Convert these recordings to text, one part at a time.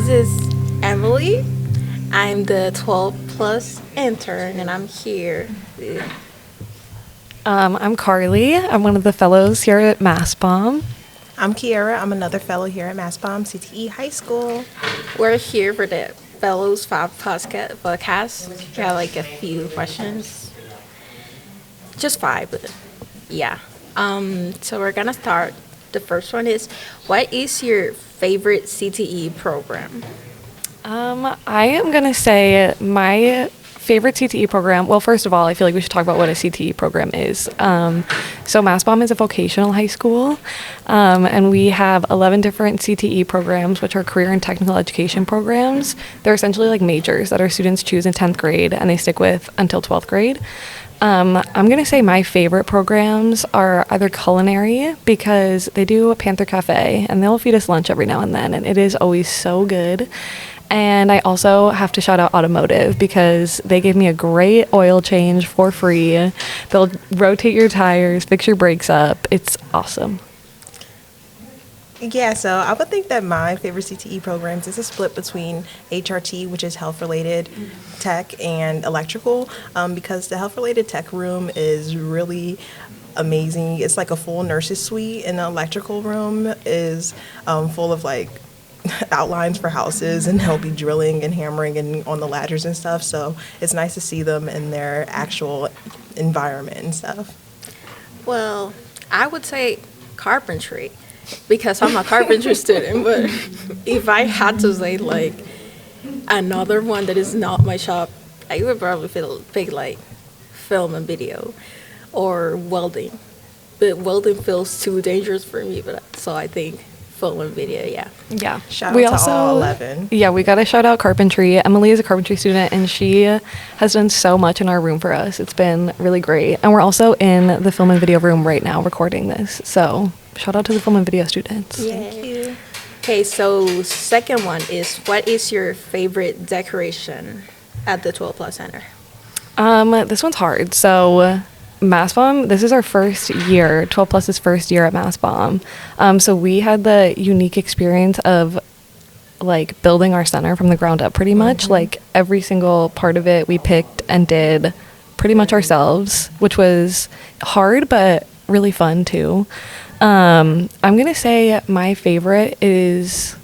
This is Emily. I'm the 12 plus intern, and I'm here. I'm Carlie. I'm one of the fellows here at Mastbaum. I'm Kierra. I'm another fellow here at Mastbaum CTE High School. We're here for the Fellows Five podcast. We have like a few questions, just five, but yeah. So we're gonna start. The first one is, what is your favorite CTE program? I am going to say my favorite CTE program. Well, first of all, I feel like we should talk about what a CTE program is. So Mastbaum is a vocational high school, and we have 11 different CTE programs, which are career and technical education programs. They're essentially like majors that our students choose in 10th grade, and they stick with until 12th grade. I'm going to say my favorite programs are either culinary, because they do a Panther Cafe, and they'll feed us lunch every now and then, and it is always so good. And I also have to shout out automotive, because they gave me a great oil change for free. They'll rotate your tires, fix your brakes up. It's awesome. Yeah, so I would think that my favorite CTE programs is a split between HRT, which is health-related tech, and electrical, because the health-related tech room is really amazing. It's like a full nurse's suite, and the electrical room is full of like outlines for houses, and they'll be drilling and hammering and on the ladders and stuff. So it's nice to see them in their actual environment and stuff. Well, I would say carpentry, because I'm a carpentry student. But if I had to say like another one that is not my shop, I would probably pick like film and video or welding. But welding feels too dangerous for me. But so I think film and video, yeah. Yeah. Shout out to all 11. Yeah, we got to shout out carpentry. Emily is a carpentry student, and she has done so much in our room for us. It's been really great. And we're also in the film and video room right now recording this. So shout out to the film and video students. Thank you. Okay, so second one is, what is your favorite decoration at the 12 Plus Center? This one's hard. So Mastbaum, this is our first year, 12 Plus's first year at Mastbaum. So we had the unique experience of like building our center from the ground up pretty much. Mm-hmm. Like every single part of it we picked and did pretty much ourselves, which was hard but really fun too. I'm going to say my favorite is,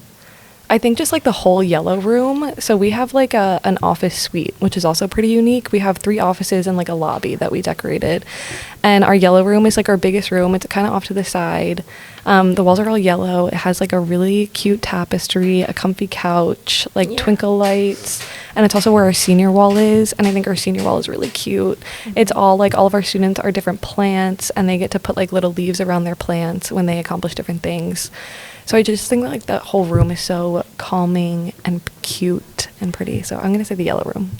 I think, just like the whole yellow room. So we have like an office suite, which is also pretty unique. We have 3 offices and like a lobby that we decorated. And our yellow room is like our biggest room. It's kind of off to the side. The walls are all yellow. It has like a really cute tapestry, a comfy couch, like twinkle lights. And it's also where our senior wall is. And I think our senior wall is really cute. Mm-hmm. It's all like, all of our students are different plants, and they get to put like little leaves around their plants when they accomplish different things. So I just think that like that whole room is so calming and cute and pretty. So I'm going to say the yellow room.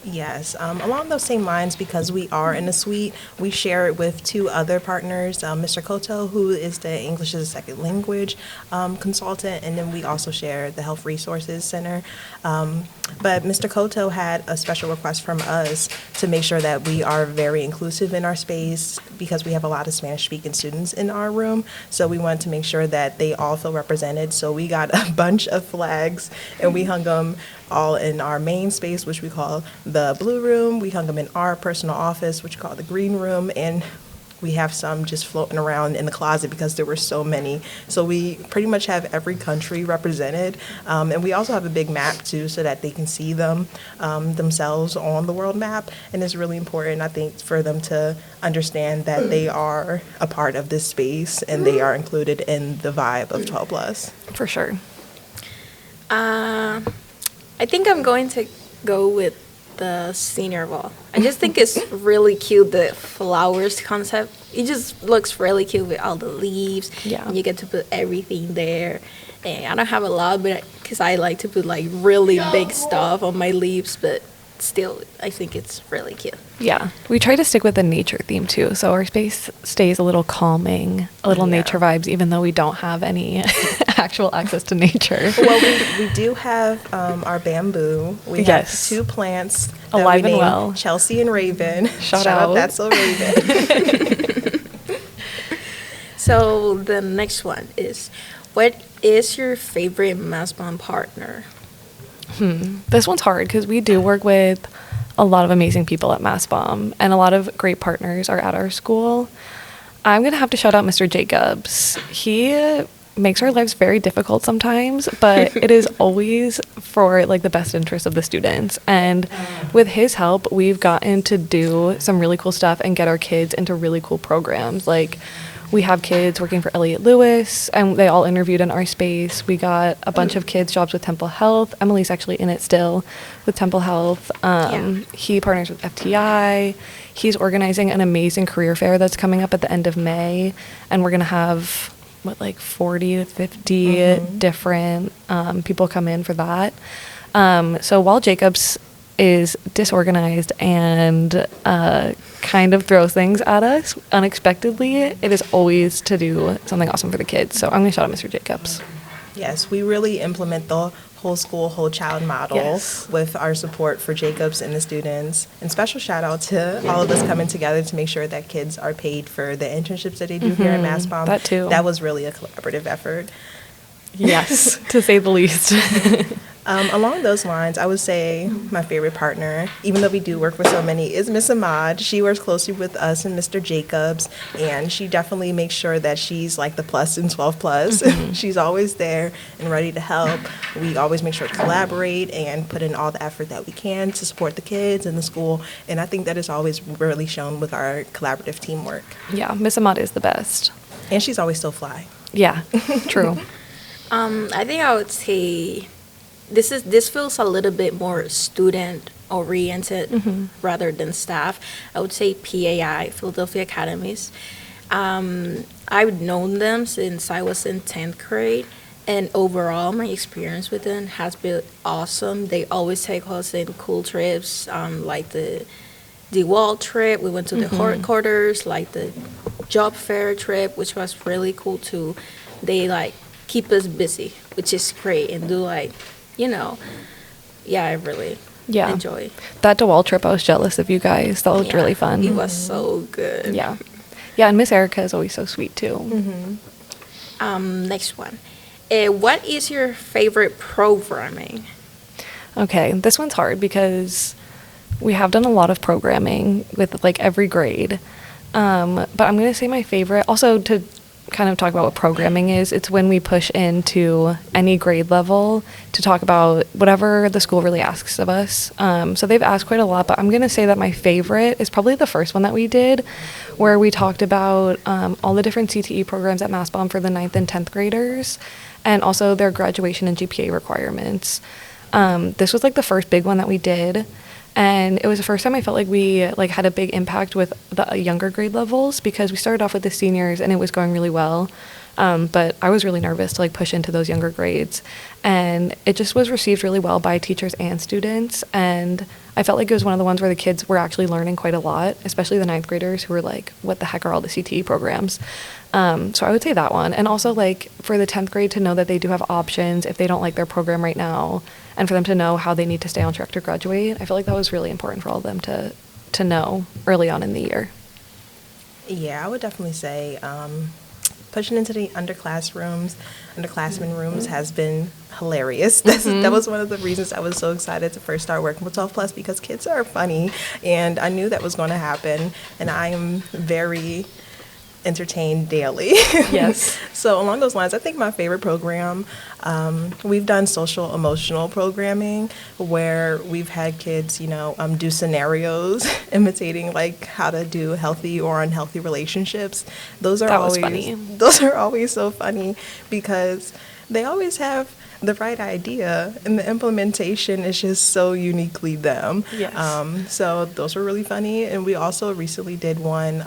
Yes, along those same lines, because we are in a suite, we share it with 2 other partners, Mr. Koto, who is the English as a Second Language consultant, and then we also share the Health Resources Center. But Mr. Koto had a special request from us to make sure that we are very inclusive in our space, because we have a lot of Spanish-speaking students in our room, so we wanted to make sure that they all feel represented. So we got a bunch of flags, and we hung them all in our main space, which we call the blue room. We hung them in our personal office, which we call the green room, and we have some just floating around in the closet because there were so many. So we pretty much have every country represented, and we also have a big map too, so that they can see them themselves on the world map. And it's really important, I think, for them to understand that they are a part of this space and they are included in the vibe of 12 Plus. For sure. I think I'm going to go with the senior wall. I just think it's really cute, the flowers concept. It just looks really cute with all the leaves. Yeah. And you get to put everything there. And I don't have a lot, but because I like to put like really big stuff on my leaves, but still, I think it's really cute. Yeah. We try to stick with the nature theme too. So our space stays a little calming, a little nature vibes, even though we don't have any actual access to nature. Well, we do have our bamboo. We have 2 plants that alive we and named well. Chelsea and Raven. Shout out. That's so Raven. So the next one is, what is your favorite Mastbaum partner? This one's hard because we do work with a lot of amazing people at Mastbaum, and a lot of great partners are at our school. I'm going to have to shout out Mr. Jacobs. He makes our lives very difficult sometimes, but it is always for like the best interest of the students. And with his help, we've gotten to do some really cool stuff and get our kids into really cool programs. Like, we have kids working for Elliott Lewis, and they all interviewed in our space. We got a bunch of kids jobs with Temple Health. Emily's actually in it still with Temple Health. He partners with FTI. He's organizing an amazing career fair that's coming up at the end of May, and we're going to have, 40 to 50 different people come in for that. So while Jacobs is disorganized and kind of throws things at us unexpectedly, it is always to do something awesome for the kids. So I'm going to shout out Mr. Jacobs. Yes, we really implement the whole school, whole child model with our support for Jacobs and the students. And special shout out to all of us coming together to make sure that kids are paid for the internships that they do here at Mastbaum. That too. That was really a collaborative effort. Yes, to say the least. Along those lines, I would say my favorite partner, even though we do work with so many, is Miss Ahmad. She works closely with us and Mr. Jacobs, and she definitely makes sure that she's like the plus in 12 plus. She's always there and ready to help. We always make sure to collaborate and put in all the effort that we can to support the kids and the school, and I think that is always really shown with our collaborative teamwork. Yeah, Miss Ahmad is the best. And she's always so fly. Yeah, true. I think I would say this feels a little bit more student oriented rather than staff. I would say PAI, Philadelphia Academies. I've known them since I was in 10th grade, and overall my experience with them has been awesome. They always take us in cool trips, like the wall trip. We went to the headquarters, like the job fair trip, which was really cool too. They keep us busy, which is great, and do I really enjoy. That DeWalt trip, I was jealous of you guys. That looked really fun. It was so good. Yeah, and Miss Erica is always so sweet too. Next one. What is your favorite programming? Okay, this one's hard because we have done a lot of programming with every grade. But I'm going to say my favorite, also to kind of talk about what programming is, it's when we push into any grade level to talk about whatever the school really asks of us. So they've asked quite a lot, but I'm going to say that my favorite is probably the first one that we did, where we talked about all the different CTE programs at Mastbaum for the 9th and 10th graders, and also their graduation and GPA requirements. This was the first big one that we did. And it was the first time I felt like we had a big impact with the younger grade levels, because we started off with the seniors and it was going really well. But I was really nervous to push into those younger grades. And it just was received really well by teachers and students. And I felt like it was one of the ones where the kids were actually learning quite a lot, especially the 9th graders who were like, what the heck are all the CTE programs? So I would say that one. And also for the 10th grade to know that they do have options if they don't like their program right now, and for them to know how they need to stay on track to graduate. I feel like that was really important for all of them to know early on in the year. Yeah, I would definitely say pushing into the underclassmen rooms has been hilarious. That was one of the reasons I was so excited to first start working with 12 Plus, because kids are funny, and I knew that was going to happen, and I am very entertained daily. Yes. So along those lines, I think my favorite program, we've done social emotional programming where we've had kids, do scenarios imitating how to do healthy or unhealthy relationships. Those are always so funny, because they always have the right idea, and the implementation is just so uniquely them. Yes. So those were really funny. And we also recently did one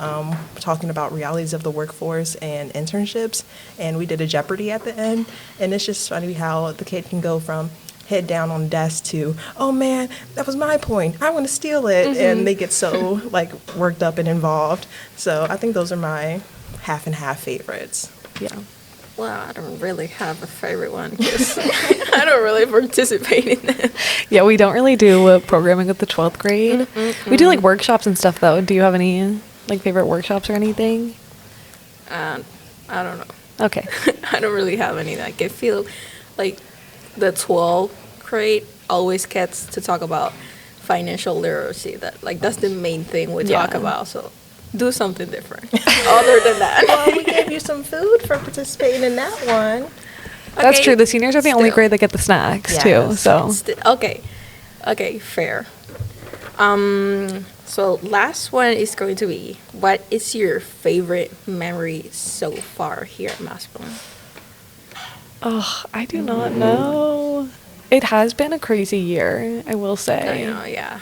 talking about realities of the workforce and internships, and we did a Jeopardy at the end. And it's just funny how the kid can go from head down on the desk to, oh man, that was my point, I want to steal it. And they get so worked up and involved. So I think those are my half and half favorites. Yeah. Well, I don't really have a favorite one, because I don't really participate in that. Yeah, we don't really do programming with the 12th grade. We do workshops and stuff though. Do you have any favorite workshops or anything? I don't know. Okay. I don't really have any. I feel like the 12th grade always gets to talk about financial literacy. That's the main thing we talk Yeah. about. So do something different other than that. Well, we gave you some food for participating in that one. That's Okay, true. The seniors are the only still. grade that get the snacks too. Yes. So Okay, fair. So last one is going to be, what is your favorite memory so far here at Mastbaum? oh, I do not know. It has been a crazy year, I will I say. know, yeah.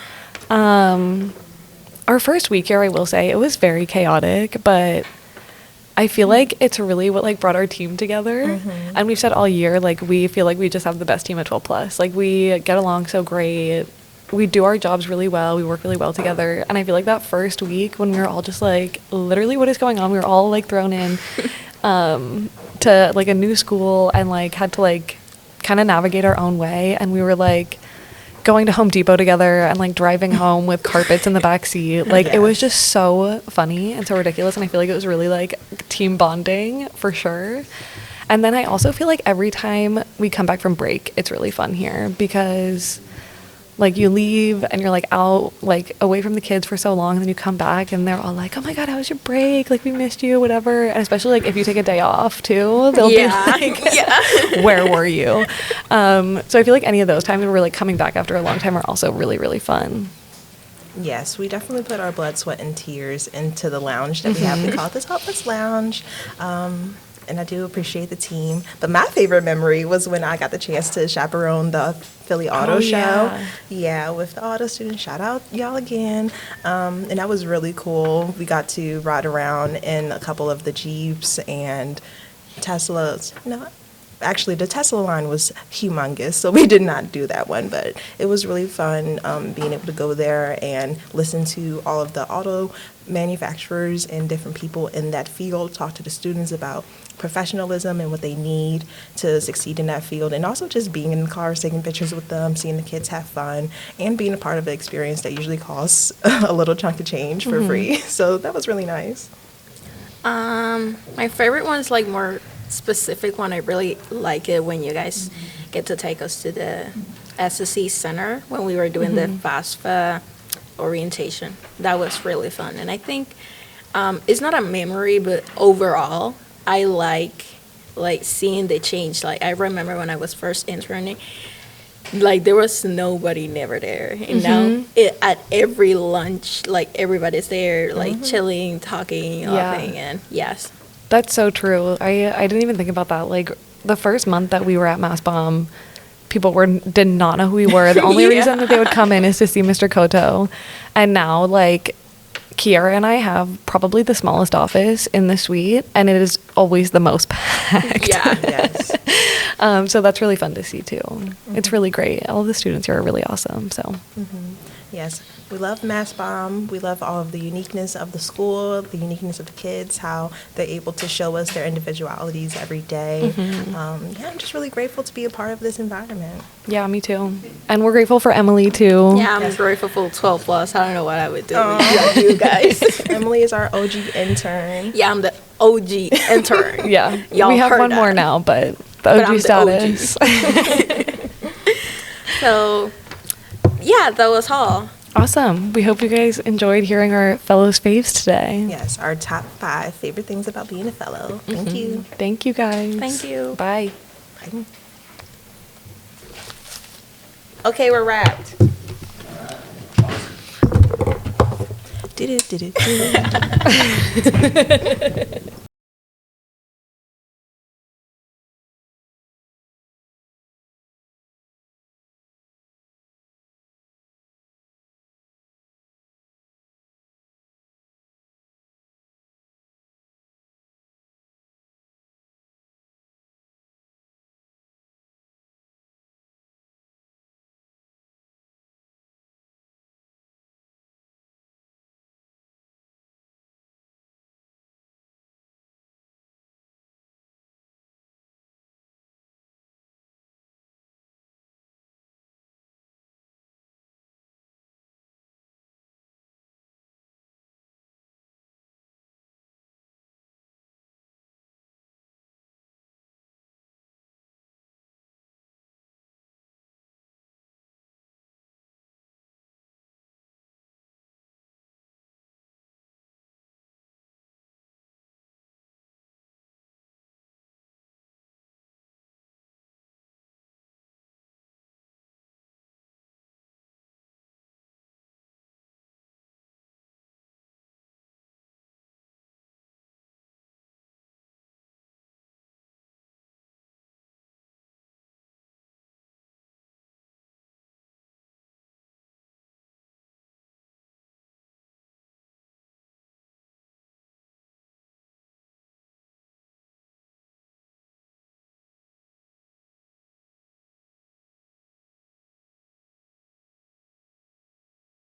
Our first week here, I will say, it was very chaotic, but I feel like it's really what like brought our team together. And we've said all year, like we feel like we just have the best team at 12 plus. Like we get along so great. We do our jobs really well. We work really well together. And I feel like that first week when we were all just like, literally what is going on? We were all like thrown in to like a new school and like had to like kind of navigate our own way. And we were like going to Home Depot together and like driving home with carpets in the back seat. Like it was just so funny and so ridiculous. And I feel like it was really like team bonding for sure. And then I also feel like every time we come back from break, it's really fun here because like you leave and you're like out like away from the kids for so long and then you come back and they're all like, oh my god, how was your break, like we missed you, whatever. And especially like if you take a day off too, they'll be like, where were you? So I feel like any of those times where we're like coming back after a long time are also really, really fun. Yes, we definitely put our blood, sweat, and tears into the lounge that we have. We call it the Topless Lounge. And I do appreciate the team. But my favorite memory was when I got the chance to chaperone the Philly Auto Show. Yeah, with the auto students. Shout out y'all again. And that was really cool. We got to ride around in a couple of the Jeeps and Teslas. No, actually, the Tesla line was humongous, so we did not do that one. But it was really fun being able to go there and listen to all of the auto manufacturers and different people in that field, talk to the students about professionalism and what they need to succeed in that field, and also just being in the cars, taking pictures with them, seeing the kids have fun, and being a part of the experience that usually costs a little chunk of change for free. So that was really nice. My favorite one is like more specific one. I really like it when you guys get to take us to the SSC Center when we were doing the FAFSA orientation. That was really fun. And I think it's not a memory, but overall, I like seeing the change. Like I remember when I was first interning, like there was nobody never there. And now at every lunch, like everybody's there, like chilling, talking, laughing, and yes. That's so true. I didn't even think about that. Like the first month that we were at Mastbaum, people did not know who we were. The only reason that they would come in is to see Mr. Koto. And now like Kierra and I have probably the smallest office in the suite, and it is always the most packed. Yeah. Yes. So that's really fun to see too. It's really great. All of the students here are really awesome. So Yes, we love Mastbaum. We love all of the uniqueness of the school, the uniqueness of the kids, how they're able to show us their individualities every day. Yeah, I'm just really grateful to be a part of this environment. yeah, me too. And we're grateful for Emely too. Yeah, I'm grateful for 12 plus. I don't know what I would do without you guys. Emily is our OG intern. Yeah, I'm the OG intern. Yeah. Y'all we have heard one more that. now, but the But I'm OG the status. So, yeah, that was all. Awesome. We hope you guys enjoyed hearing our fellows faves today. Yes, our top 5 favorite things about being a fellow. Thank you. Thank you guys. Thank you. Bye. Bye. Okay, we're wrapped. Do-do-do-do-do.